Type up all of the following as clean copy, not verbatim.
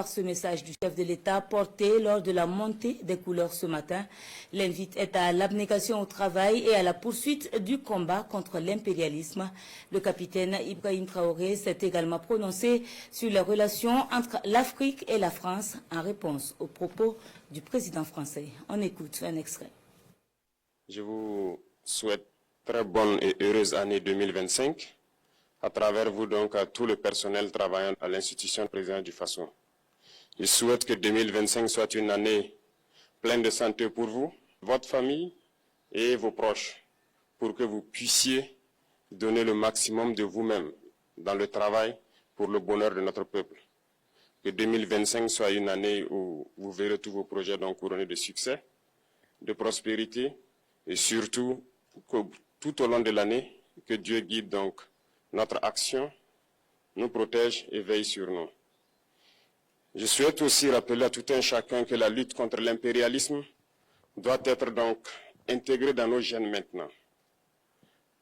Par ce message du chef de l'État porté lors de la montée des couleurs ce matin, l'invite est à l'abnégation au travail et à la poursuite du combat contre l'impérialisme. Le capitaine Ibrahim Traoré s'est également prononcé sur les relations entre l'Afrique et la France en réponse aux propos du président français. On écoute un extrait. Je vous souhaite très bonne et heureuse année 2025 à travers vous donc à tout le personnel travaillant à l'institution présidente du Faso. Je souhaite que 2025 soit une année pleine de santé pour vous, votre famille et vos proches, pour que vous puissiez donner le maximum de vous-même dans le travail pour le bonheur de notre peuple. Que 2025 soit une année où vous verrez tous vos projets donc couronnés de succès, de prospérité et surtout que tout au long de l'année, que Dieu guide donc notre action, nous protège et veille sur nous. Je souhaite aussi rappeler à tout un chacun que la lutte contre l'impérialisme doit être donc intégrée dans nos gènes maintenant.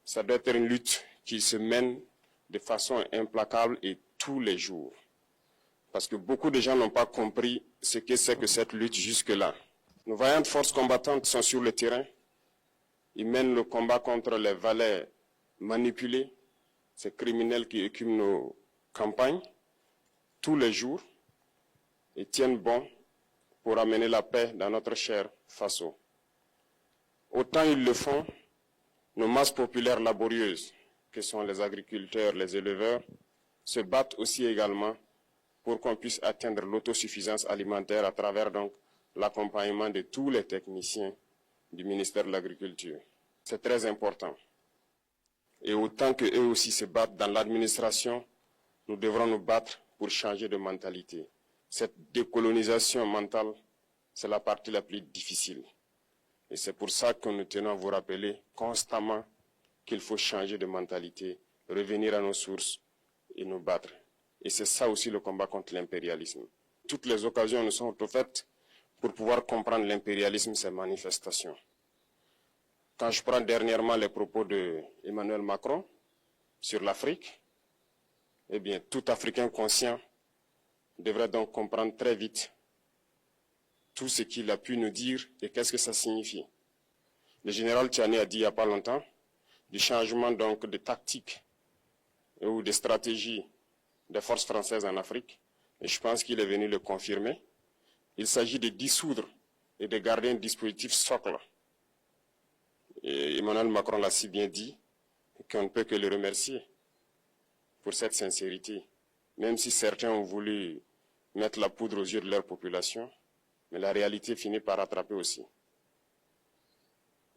Ça doit être une lutte qui se mène de façon implacable et tous les jours. Parce que beaucoup de gens n'ont pas compris ce que c'est que cette lutte jusque-là. Nos vaillantes forces combattantes sont sur le terrain. Ils mènent le combat contre les valets manipulés, ces criminels qui écument nos campagnes tous les jours et tiennent bon pour amener la paix dans notre cher Faso. Autant ils le font, nos masses populaires laborieuses, que sont les agriculteurs, les éleveurs, se battent aussi également pour qu'on puisse atteindre l'autosuffisance alimentaire à travers donc l'accompagnement de tous les techniciens du ministère de l'Agriculture. C'est très important. Et autant qu'eux aussi se battent dans l'administration, nous devrons nous battre pour changer de mentalité. Cette décolonisation mentale, c'est la partie la plus difficile. Et c'est pour ça que nous tenons à vous rappeler constamment qu'il faut changer de mentalité, revenir à nos sources et nous battre. Et c'est ça aussi le combat contre l'impérialisme. Toutes les occasions nous sont offertes pour pouvoir comprendre l'impérialisme, ses manifestations. Quand je prends dernièrement les propos d'Emmanuel Macron sur l'Afrique, eh bien, tout Africain conscient devrait donc comprendre très vite tout ce qu'il a pu nous dire et qu'est-ce que ça signifie. Le général Tchiani a dit il n'y a pas longtemps du changement donc de tactique ou de stratégie des forces françaises en Afrique, et je pense qu'il est venu le confirmer. Il s'agit de dissoudre et de garder un dispositif socle. Et Emmanuel Macron l'a si bien dit qu'on ne peut que le remercier pour cette sincérité, même si certains ont voulu mettre la poudre aux yeux de leur population, mais la réalité finit par rattraper aussi.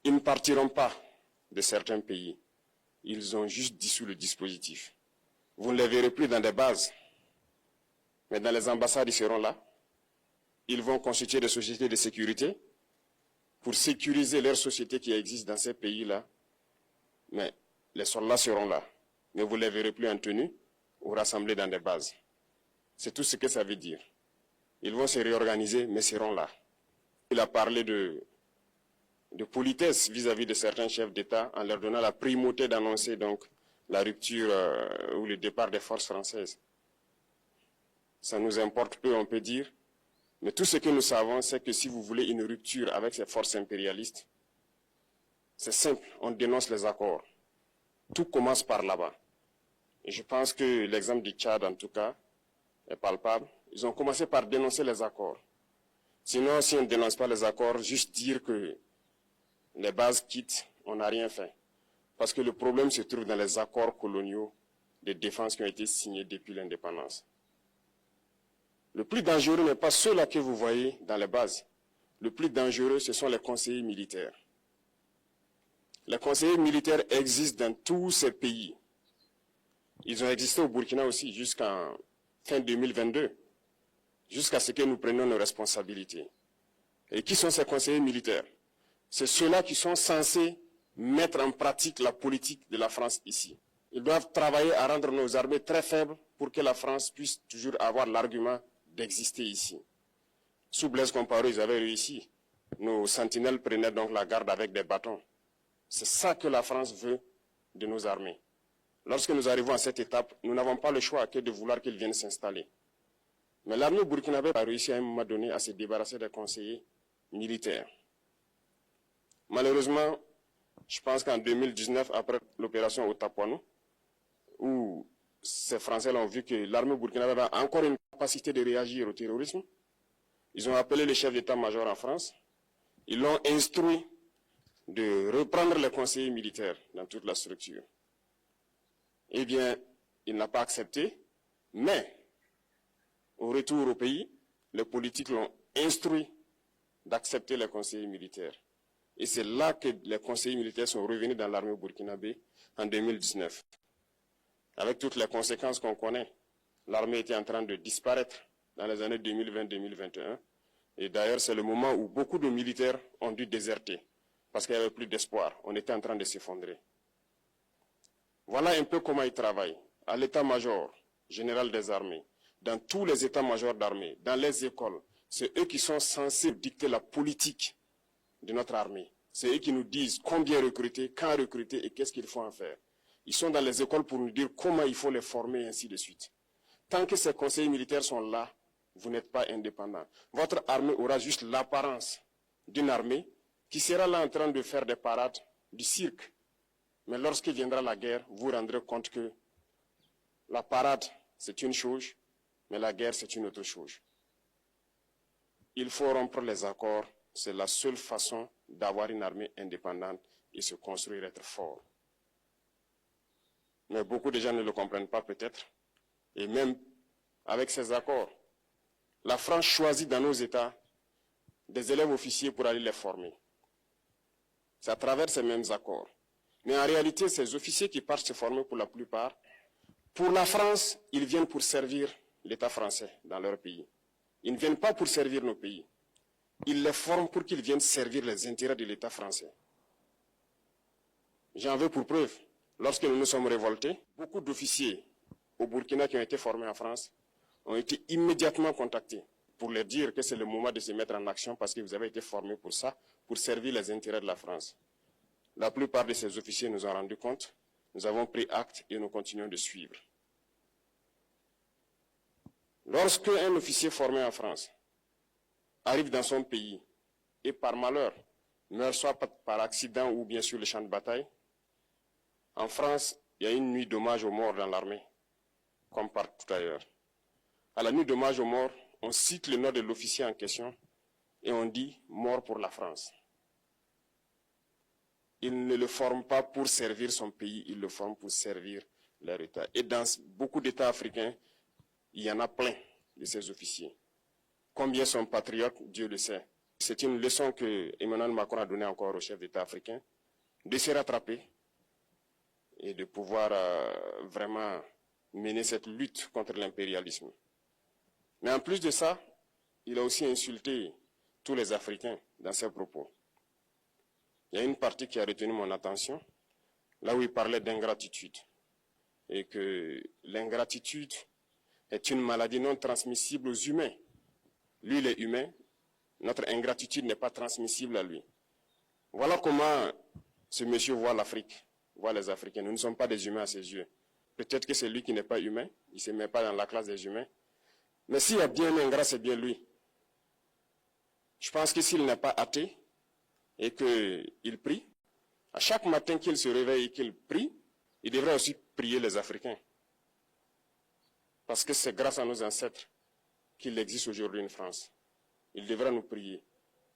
Ils ne partiront pas de certains pays, ils ont juste dissous le dispositif. Vous ne les verrez plus dans des bases, mais dans les ambassades, ils seront là. Ils vont constituer des sociétés de sécurité pour sécuriser leurs sociétés qui existent dans ces pays-là. Mais les soldats seront là, mais vous ne les verrez plus en tenue ou rassemblés dans des bases. C'est tout ce que ça veut dire. Ils vont se réorganiser, mais seront là. Il a parlé de politesse vis-à-vis de certains chefs d'État en leur donnant la primauté d'annoncer donc la rupture ou le départ des forces françaises. Ça nous importe peu, on peut dire, mais tout ce que nous savons, c'est que si vous voulez une rupture avec ces forces impérialistes, c'est simple, on dénonce les accords. Tout commence par là-bas. Et je pense que l'exemple du Tchad, en tout cas, est palpable. Ils ont commencé par dénoncer les accords. Sinon, si on ne dénonce pas les accords, juste dire que les bases quittent, on n'a rien fait. Parce que le problème se trouve dans les accords coloniaux de défense qui ont été signés depuis l'indépendance. Le plus dangereux n'est pas ceux-là que vous voyez dans les bases. Le plus dangereux, ce sont les conseillers militaires. Les conseillers militaires existent dans tous ces pays. Ils ont existé au Burkina aussi jusqu'en fin 2022, jusqu'à ce que nous prenions nos responsabilités. Et qui sont ces conseillers militaires? C'est ceux-là qui sont censés mettre en pratique la politique de la France ici. Ils doivent travailler à rendre nos armées très faibles pour que la France puisse toujours avoir l'argument d'exister ici. Sous Blaise Compaoré, ils avaient réussi. Nos sentinelles prenaient donc la garde avec des bâtons. C'est ça que la France veut de nos armées. Lorsque nous arrivons à cette étape, nous n'avons pas le choix que de vouloir qu'ils viennent s'installer. Mais l'armée burkinabé a réussi à un moment donné à se débarrasser des conseillers militaires. Malheureusement, je pense qu'en 2019, après l'opération Otapouanou, où ces Français ont vu que l'armée burkinabé a encore une capacité de réagir au terrorisme, ils ont appelé le chef d'état-major en France, ils l'ont instruit de reprendre les conseillers militaires dans toute la structure. Eh bien, il n'a pas accepté, mais au retour au pays, les politiques l'ont instruit d'accepter les conseillers militaires. Et c'est là que les conseillers militaires sont revenus dans l'armée burkinabé en 2019. Avec toutes les conséquences qu'on connaît, l'armée était en train de disparaître dans les années 2020-2021. Et d'ailleurs, c'est le moment où beaucoup de militaires ont dû déserter parce qu'il n'y avait plus d'espoir. On était en train de s'effondrer. Voilà un peu comment ils travaillent. À l'état-major général des armées, dans tous les états-majors d'armée, dans les écoles, c'est eux qui sont censés dicter la politique de notre armée. C'est eux qui nous disent combien recruter, quand recruter et qu'est-ce qu'il faut en faire. Ils sont dans les écoles pour nous dire comment il faut les former et ainsi de suite. Tant que ces conseillers militaires sont là, vous n'êtes pas indépendant. Votre armée aura juste l'apparence d'une armée qui sera là en train de faire des parades, du cirque. Mais lorsque viendra la guerre, vous vous rendrez compte que la parade, c'est une chose, mais la guerre, c'est une autre chose. Il faut rompre les accords. C'est la seule façon d'avoir une armée indépendante et se construire, être fort. Mais beaucoup de gens ne le comprennent pas peut-être. Et même avec ces accords, la France choisit dans nos États des élèves officiers pour aller les former. C'est à travers ces mêmes accords. Mais en réalité, ces officiers qui partent se former pour la plupart, pour la France, ils viennent pour servir l'État français dans leur pays. Ils ne viennent pas pour servir nos pays. Ils les forment pour qu'ils viennent servir les intérêts de l'État français. J'en veux pour preuve. Lorsque nous nous sommes révoltés, beaucoup d'officiers au Burkina qui ont été formés en France ont été immédiatement contactés pour leur dire que c'est le moment de se mettre en action parce que vous avez été formés pour ça, pour servir les intérêts de la France. La plupart de ces officiers nous ont rendu compte, nous avons pris acte et nous continuons de suivre. Lorsque un officier formé en France arrive dans son pays et par malheur meurt soit par accident ou bien sur le champ de bataille, en France, il y a une nuit d'hommage aux morts dans l'armée, comme partout ailleurs. À la nuit d'hommage aux morts, on cite le nom de l'officier en question et on dit « mort pour la France ». Il ne le forme pas pour servir son pays, il le forme pour servir leur État. Et dans beaucoup d'États africains, il y en a plein de ces officiers. Combien sont patriotes, Dieu le sait. C'est une leçon que Emmanuel Macron a donnée encore au chef d'État africain, de se rattraper et de pouvoir vraiment mener cette lutte contre l'impérialisme. Mais en plus de ça, il a aussi insulté tous les Africains dans ses propos. Il y a une partie qui a retenu mon attention, là où il parlait d'ingratitude. Et que l'ingratitude est une maladie non transmissible aux humains. Lui, il est humain, notre ingratitude n'est pas transmissible à lui. Voilà comment ce monsieur voit l'Afrique, voit les Africains. Nous ne sommes pas des humains à ses yeux. Peut-être que c'est lui qui n'est pas humain, il ne se met pas dans la classe des humains. Mais s'il y a bien un ingrat, c'est bien lui. Je pense que s'il n'est pas athée et qu'il prie, à chaque matin qu'il se réveille et qu'il prie, il devrait aussi prier les Africains. Parce que c'est grâce à nos ancêtres qu'il existe aujourd'hui une France. Il devra nous prier.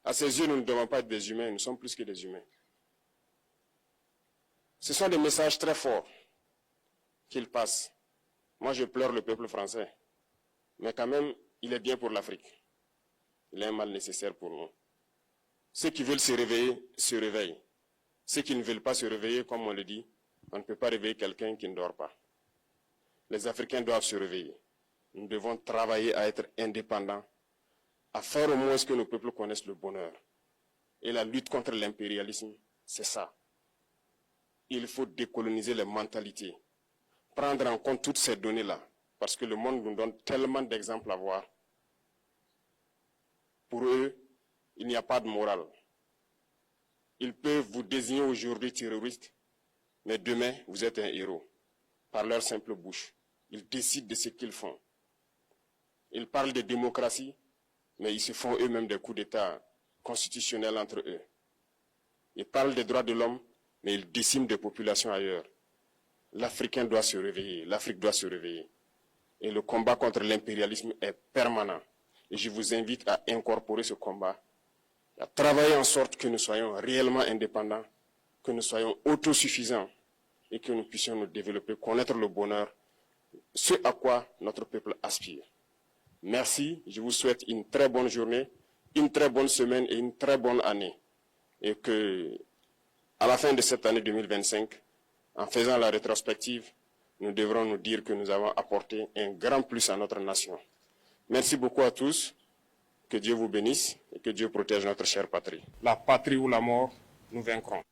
À ses yeux, nous ne devons pas être des humains, nous sommes plus que des humains. Ce sont des messages très forts qu'il passe. Moi, je pleure le peuple français. Mais quand même, il est bien pour l'Afrique. Il est un mal nécessaire pour nous. Ceux qui veulent se réveiller, se réveillent. Ceux qui ne veulent pas se réveiller, comme on le dit, on ne peut pas réveiller quelqu'un qui ne dort pas. Les Africains doivent se réveiller. Nous devons travailler à être indépendants, à faire au moins ce que nos peuples connaissent le bonheur. Et la lutte contre l'impérialisme, c'est ça. Il faut décoloniser les mentalités, prendre en compte toutes ces données-là, parce que le monde nous donne tellement d'exemples à voir. Pour eux, il n'y a pas de morale. Ils peuvent vous désigner aujourd'hui terroriste, mais demain, vous êtes un héros, par leur simple bouche. Ils décident de ce qu'ils font. Ils parlent de démocratie, mais ils se font eux-mêmes des coups d'État constitutionnels entre eux. Ils parlent des droits de l'homme, mais ils déciment des populations ailleurs. L'Africain doit se réveiller, l'Afrique doit se réveiller. Et le combat contre l'impérialisme est permanent. Et je vous invite à incorporer ce combat, à travailler en sorte que nous soyons réellement indépendants, que nous soyons autosuffisants et que nous puissions nous développer, connaître le bonheur, ce à quoi notre peuple aspire. Merci, je vous souhaite une très bonne journée, une très bonne semaine et une très bonne année. Et que, à la fin de cette année 2025, en faisant la rétrospective, nous devrons nous dire que nous avons apporté un grand plus à notre nation. Merci beaucoup à tous, que Dieu vous bénisse et que Dieu protège notre chère patrie. La patrie ou la mort, nous vaincrons.